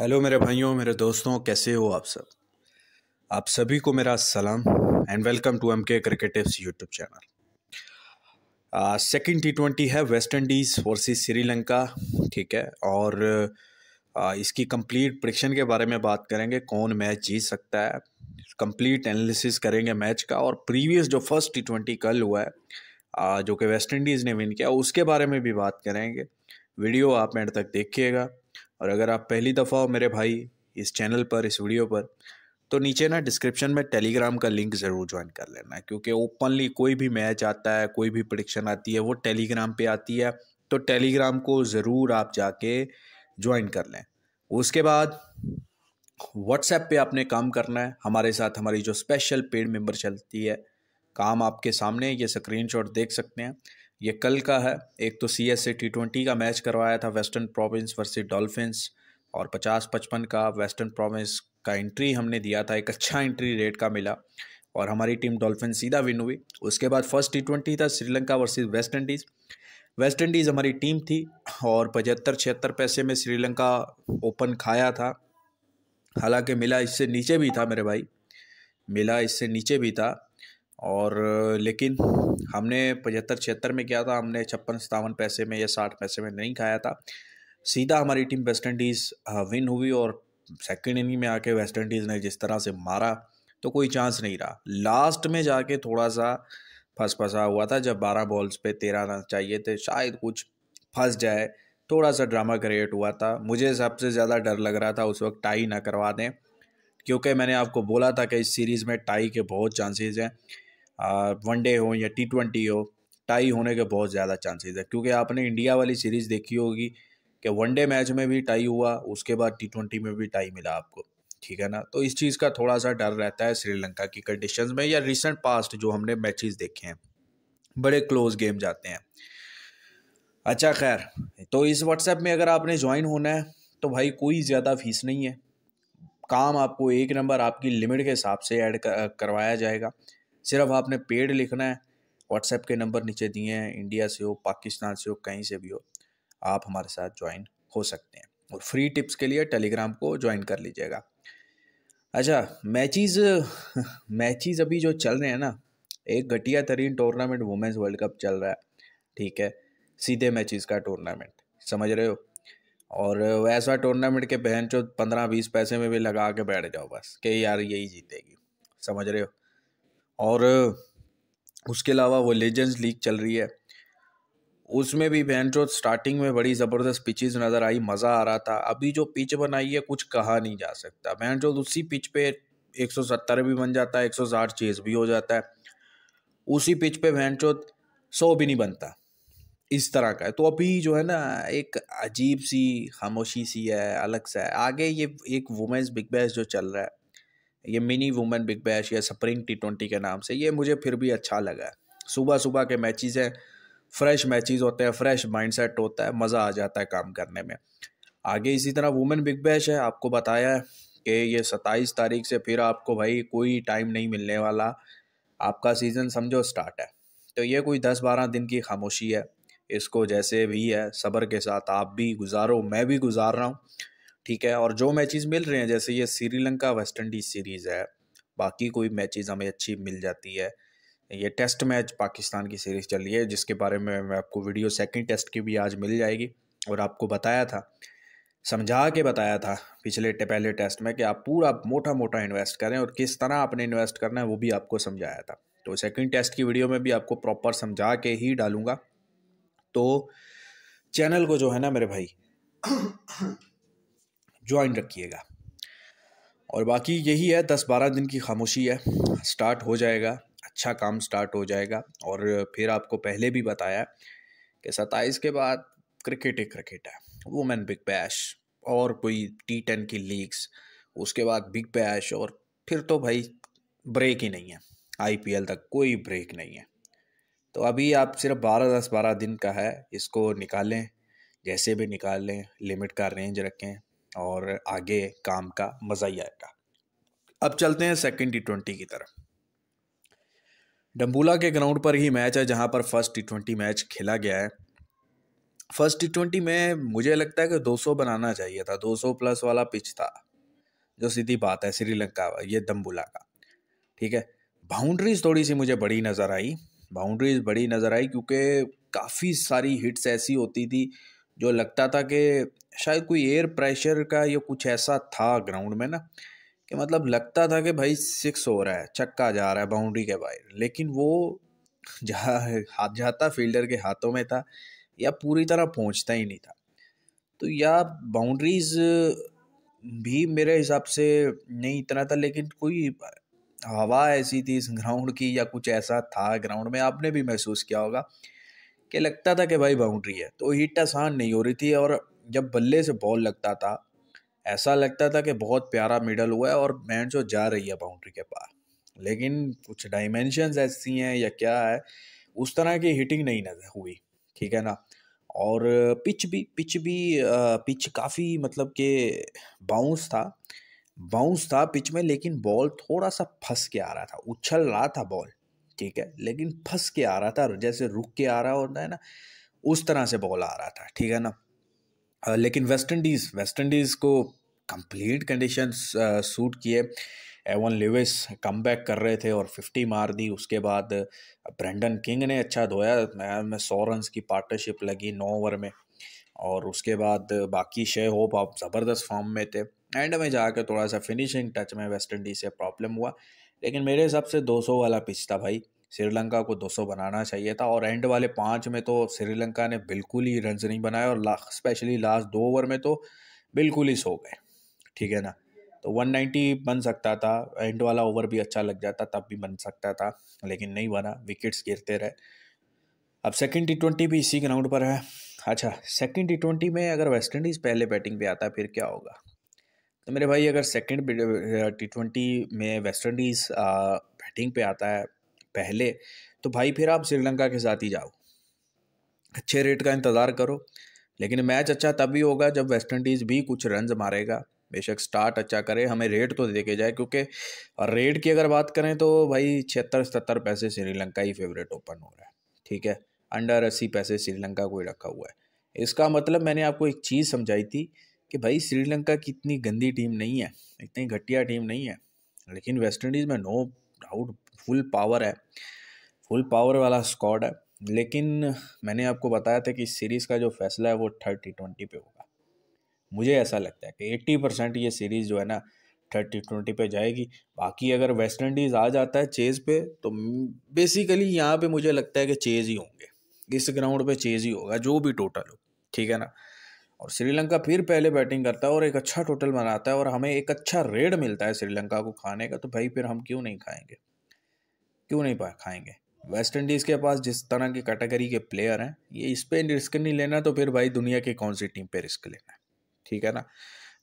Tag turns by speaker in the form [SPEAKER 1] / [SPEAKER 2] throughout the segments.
[SPEAKER 1] Hello मेरे भाइयों, मेरे दोस्तों, कैसे हो आप सब। आप सभी को मेरा सलाम एंड वेलकम टू एम के cricket tips YouTube channel. Second T20 है वेस्ट इंडीज़ वर्सेस श्रीलंका। ठीक है, और इसकी कंप्लीट प्रेडिक्शन के बारे में बात करेंगे, कौन मैच जीत सकता है। कंप्लीट एनालिसिस करेंगे मैच का, और प्रीवियस जो फर्स्ट T20 कल हुआ है जो कि वेस्ट इंडीज़ ने विन किया, उसके बारे में भी बात करेंगे। वीडियो आप एंड तक देखिएगा। और अगर आप पहली दफ़ा हो मेरे भाई इस चैनल पर, इस वीडियो पर, तो नीचे ना डिस्क्रिप्शन में टेलीग्राम का लिंक ज़रूर ज्वाइन कर लेना है, क्योंकि ओपनली कोई भी मैच आता है, कोई भी प्रेडिक्शन आती है, वो टेलीग्राम पे आती है। तो टेलीग्राम को ज़रूर आप जाके ज्वाइन कर लें। उसके बाद व्हाट्सएप पे आपने काम करना है हमारे साथ। हमारी जो स्पेशल पेड मेंबर चलती है, काम आपके सामने, ये स्क्रीनशॉट देख सकते हैं। ये कल का है। एक तो CSA T20 का मैच करवाया था, वेस्टर्न प्रोविंस वर्सेस डॉल्फिन्स, और 50-55 का वेस्टर्न प्रोविंस का एंट्री हमने दिया था। एक अच्छा एंट्री रेट का मिला और हमारी टीम डॉल्फिन सीधा विन हुई। उसके बाद फर्स्ट T20 था Sri Lanka versus West Indies. West Indies हमारी टीम थी और 75-76 पैसे में श्रीलंका ओपन खाया था। हालांकि मिला इससे नीचे भी था मेरे भाई, मिला इससे नीचे भी था। और लेकिन हमने 75-76 में किया था, हमने 56-57 पैसे में या 60 पैसे में नहीं खाया था। सीधा हमारी टीम वेस्ट इंडीज़ विन हुई। और सेकंड इनिंग में आके वेस्ट इंडीज़ ने जिस तरह से मारा, तो कोई चांस नहीं रहा। लास्ट में जाके थोड़ा सा फंसा हुआ था, जब 12 बॉल्स पे 13 रन चाहिए थे, शायद कुछ फंस जाए, थोड़ा सा ड्रामा क्रिएट हुआ था। मुझे सबसे ज़्यादा डर लग रहा था उस वक्त टाई ना करवा दें, क्योंकि मैंने आपको बोला था कि इस सीरीज़ में टाई के बहुत चांसेस हैं। वनडे हो या T20 हो, टाई होने के बहुत ज़्यादा चांसेस है। क्योंकि आपने इंडिया वाली सीरीज़ देखी होगी कि वनडे मैच में भी टाई हुआ, उसके बाद T20 में भी टाई मिला आपको। ठीक है ना, तो इस चीज़ का थोड़ा सा डर रहता है श्रीलंका की कंडीशंस में, या रिसेंट पास्ट जो हमने मैचेस देखे हैं, बड़े क्लोज गेम जाते हैं। अच्छा खैर, तो इस व्हाट्सएप में अगर आपने ज्वाइन होना है तो भाई कोई ज़्यादा फीस नहीं है। काम आपको एक नंबर आपकी लिमिट के हिसाब से ऐड करवाया जाएगा। सिर्फ आपने पेड लिखना है। व्हाट्सएप के नंबर नीचे दिए हैं, इंडिया से हो, पाकिस्तान से हो, कहीं से भी हो, आप हमारे साथ ज्वाइन हो सकते हैं। और फ्री टिप्स के लिए टेलीग्राम को ज्वाइन कर लीजिएगा। अच्छा, मैचेस मैचेस अभी जो चल रहे हैं ना, एक घटिया तरीन टूर्नामेंट वुमेन्स वर्ल्ड कप चल रहा है। ठीक है, सीधे मैचेस का टूर्नामेंट, समझ रहे हो। और वैसा टूर्नामेंट के बहन चो 15-20 पैसे में भी लगा के बैठ जाओ बस कि यार यही जीतेगी, समझ रहे हो। और उसके अलावा वो लेजेंड्स लीग चल रही है, उसमें भी बहन चो स्टार्टिंग में बड़ी ज़बरदस्त पिचेस नज़र आई, मज़ा आ रहा था। अभी जो पिच बनाई है कुछ कहा नहीं जा सकता। बहन चो उसी पिच पे 170 भी बन जाता है, 160 चेज भी हो जाता है। उसी पिच पे बहन चो 100 भी नहीं बनता, इस तरह का है। तो अभी जो है ना, एक अजीब सी खामोशी सी है, अलग सा है। आगे ये एक वुमेन्स बिग बैश जो चल रहा है, ये मिनी वुमेन बिग बैश या स्प्रिंग T20 के नाम से, ये मुझे फिर भी अच्छा लगा है। सुबह सुबह के मैचेस हैं, फ्रेश मैचेस होते हैं, फ्रेश माइंडसेट होता है, मज़ा आ जाता है काम करने में। आगे इसी तरह वुमेन बिग बैश है, आपको बताया है कि ये 27 तारीख से फिर आपको भाई कोई टाइम नहीं मिलने वाला, आपका सीज़न समझो स्टार्ट है। तो ये कोई 10-12 दिन की खामोशी है, इसको जैसे भी है सब्र के साथ आप भी गुजारो, मैं भी गुजार रहा हूँ। ठीक है, और जो मैचेस मिल रहे हैं, जैसे ये श्रीलंका वेस्ट इंडीज सीरीज़ है, बाकी कोई मैचेस हमें अच्छी मिल जाती है। ये टेस्ट मैच पाकिस्तान की सीरीज़ चल रही है, जिसके बारे में मैं आपको वीडियो सेकंड टेस्ट की भी आज मिल जाएगी। और आपको बताया था, समझा के बताया था पहले टेस्ट में, कि आप पूरा मोटा मोटा इन्वेस्ट करें और किस तरह आपने इन्वेस्ट करना है, वो भी आपको समझाया था। तो सेकंड टेस्ट की वीडियो में भी आपको प्रॉपर समझा के ही डालूंगा। तो चैनल को जो है ना मेरे भाई ज्वाइन रखिएगा। और बाकी यही है, 10-12 दिन की खामोशी है, स्टार्ट हो जाएगा, अच्छा काम स्टार्ट हो जाएगा। और फिर आपको पहले भी बताया कि 27 के बाद क्रिकेट ही क्रिकेट है, वुमेन बिग बैश और कोई T10 की लीग्स, उसके बाद बिग बैश, और फिर तो भाई ब्रेक ही नहीं है, IPL तक कोई ब्रेक नहीं है। तो अभी आप सिर्फ 10-12 दिन का है, इसको निकालें, जैसे भी निकाल लें, लिमिट का रेंज रखें, और आगे काम का मज़ा ही आएगा। अब चलते हैं सेकंड T20 की तरफ। डम्बुला के ग्राउंड पर ही मैच है, जहां पर फर्स्ट T20 मैच खेला गया है। फर्स्ट T20 में मुझे लगता है कि 200 बनाना चाहिए था, 200 प्लस वाला पिच था, जो सीधी बात है श्रीलंका ये दम्बुला का। ठीक है, बाउंड्रीज थोड़ी सी मुझे बड़ी नज़र आई, बाउंड्रीज बड़ी नज़र आई क्योंकि काफ़ी सारी हिट्स ऐसी होती थी जो लगता था कि शायद कोई एयर प्रेशर का या कुछ ऐसा था ग्राउंड में ना, कि मतलब लगता था कि भाई 6 हो रहा है, छक्का जा रहा है बाउंड्री के बाहर, लेकिन वो जहाँ हाथ जाता फील्डर के हाथों में था या पूरी तरह पहुंचता ही नहीं था। तो या बाउंड्रीज भी मेरे हिसाब से नहीं इतना था, लेकिन कोई हवा ऐसी थी इस ग्राउंड की या कुछ ऐसा था ग्राउंड में, आपने भी महसूस किया होगा कि लगता था कि भाई बाउंड्री है, तो हिट आसान नहीं हो रही थी। और जब बल्ले से बॉल लगता था ऐसा लगता था कि बहुत प्यारा मिडल हुआ है और मैच जो जा रही है बाउंड्री के पार, लेकिन कुछ डायमेंशंस ऐसी हैं या क्या है, उस तरह की हिटिंग नहीं नजर हुई। ठीक है ना। और पिच काफ़ी मतलब कि बाउंस था पिच में, लेकिन बॉल थोड़ा सा फंस के आ रहा था, उछल रहा था बॉल, ठीक है, लेकिन फंस के आ रहा था, जैसे रुक के आ रहा होता है ना, उस तरह से बॉल आ रहा था। ठीक है ना। लेकिन वेस्ट इंडीज़ को कंप्लीट कंडीशंस सूट किए। एवन लिविस कमबैक कर रहे थे और 50 मार दी। उसके बाद ब्रेंडन किंग ने अच्छा धोया, मैं 100 रन की पार्टनरशिप लगी 9 ओवर में। और उसके बाद बाकी शे होप आप ज़बरदस्त फॉर्म में थे। एंड में जाकर थोड़ा सा फिनिशिंग टच में वेस्ट इंडीज़ से प्रॉब्लम हुआ, लेकिन मेरे हिसाब से 200 वाला पिच था भाई, श्रीलंका को 200 बनाना चाहिए था। और एंड वाले 5 में तो श्रीलंका ने बिल्कुल ही रन नहीं बनाए, और स्पेशली लास्ट 2 ओवर में तो बिल्कुल ही सो गए। ठीक है ना। तो 190 बन सकता था, एंड वाला ओवर भी अच्छा लग जाता तब भी बन सकता था, लेकिन नहीं बना, विकेट्स गिरते रहे। अब सेकंड T20 भी इसी ग्राउंड पर है। अच्छा, सेकंड T20 में अगर वेस्ट इंडीज़ पहले बैटिंग पे आता है फिर क्या होगा? तो मेरे भाई अगर सेकंड T20 में वेस्ट इंडीज़ बैटिंग पे आता है पहले, तो भाई फिर आप श्रीलंका के साथ ही जाओ, अच्छे रेट का इंतज़ार करो। लेकिन मैच अच्छा तभी होगा जब वेस्ट इंडीज़ भी कुछ रन्स मारेगा, बेशक स्टार्ट अच्छा करे, हमें रेट तो देके जाए। क्योंकि रेट की अगर बात करें तो भाई 76-77 पैसे श्रीलंका ही फेवरेट ओपन हो रहा है। ठीक है, अंडर 80 पैसे श्रीलंका को ही रखा हुआ है। इसका मतलब मैंने आपको एक चीज़ समझाई थी कि भाई श्रीलंका की इतनी गंदी टीम नहीं है, इतनी घटिया टीम नहीं है, लेकिन वेस्ट इंडीज़ में नो डाउट फुल पावर है, फुल पावर वाला स्क्वाड है। लेकिन मैंने आपको बताया था कि इस सीरीज़ का जो फैसला है वो थर्ड T20 पे होगा। मुझे ऐसा लगता है कि 80% ये सीरीज़ जो है ना थर्ड T20 पे जाएगी। बाकी अगर वेस्ट इंडीज़ आ जाता है चेज़ पे, तो बेसिकली यहाँ पे मुझे लगता है कि चेज़ ही होंगे, इस ग्राउंड पे चेज़ ही होगा जो भी टोटल हो। ठीक है ना। और श्रीलंका फिर पहले बैटिंग करता है और एक अच्छा टोटल बनाता है और हमें एक अच्छा रेड मिलता है श्रीलंका को खाने का, तो भाई फिर हम क्यों नहीं खाएंगे, क्यों नहीं खाएंगे। वेस्ट इंडीज़ के पास जिस तरह की कैटेगरी के प्लेयर हैं, ये इस पे रिस्क नहीं लेना तो फिर भाई दुनिया की कौन सी टीम पे रिस्क लेना है। ठीक है ना।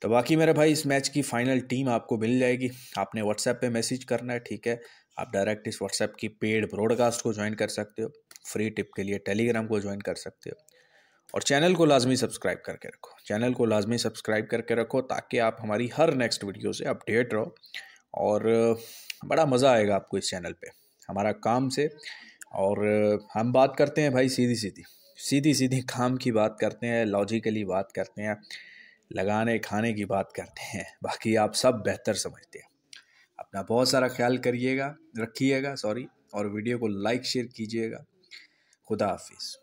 [SPEAKER 1] तो बाकी मेरे भाई इस मैच की फाइनल टीम आपको मिल जाएगी, आपने व्हाट्सएप पे मैसेज करना है। ठीक है, आप डायरेक्ट इस व्हाट्सएप की पेड ब्रॉडकास्ट को ज्वाइन कर सकते हो, फ्री टिप के लिए टेलीग्राम को ज्वाइन कर सकते हो, और चैनल को लाजमी सब्सक्राइब करके रखो, चैनल को लाजमी सब्सक्राइब करके रखो ताकि आप हमारी हर नेक्स्ट वीडियो से अपडेट रहो। और बड़ा मज़ा आएगा आपको इस चैनल पे हमारा काम से। और हम बात करते हैं भाई सीधी सीधी काम की बात करते हैं, लॉजिकली बात करते हैं, लगाने खाने की बात करते हैं, बाकी आप सब बेहतर समझते हैं। अपना बहुत सारा ख्याल रखिएगा, और वीडियो को लाइक शेयर कीजिएगा। खुदा हाफिज़।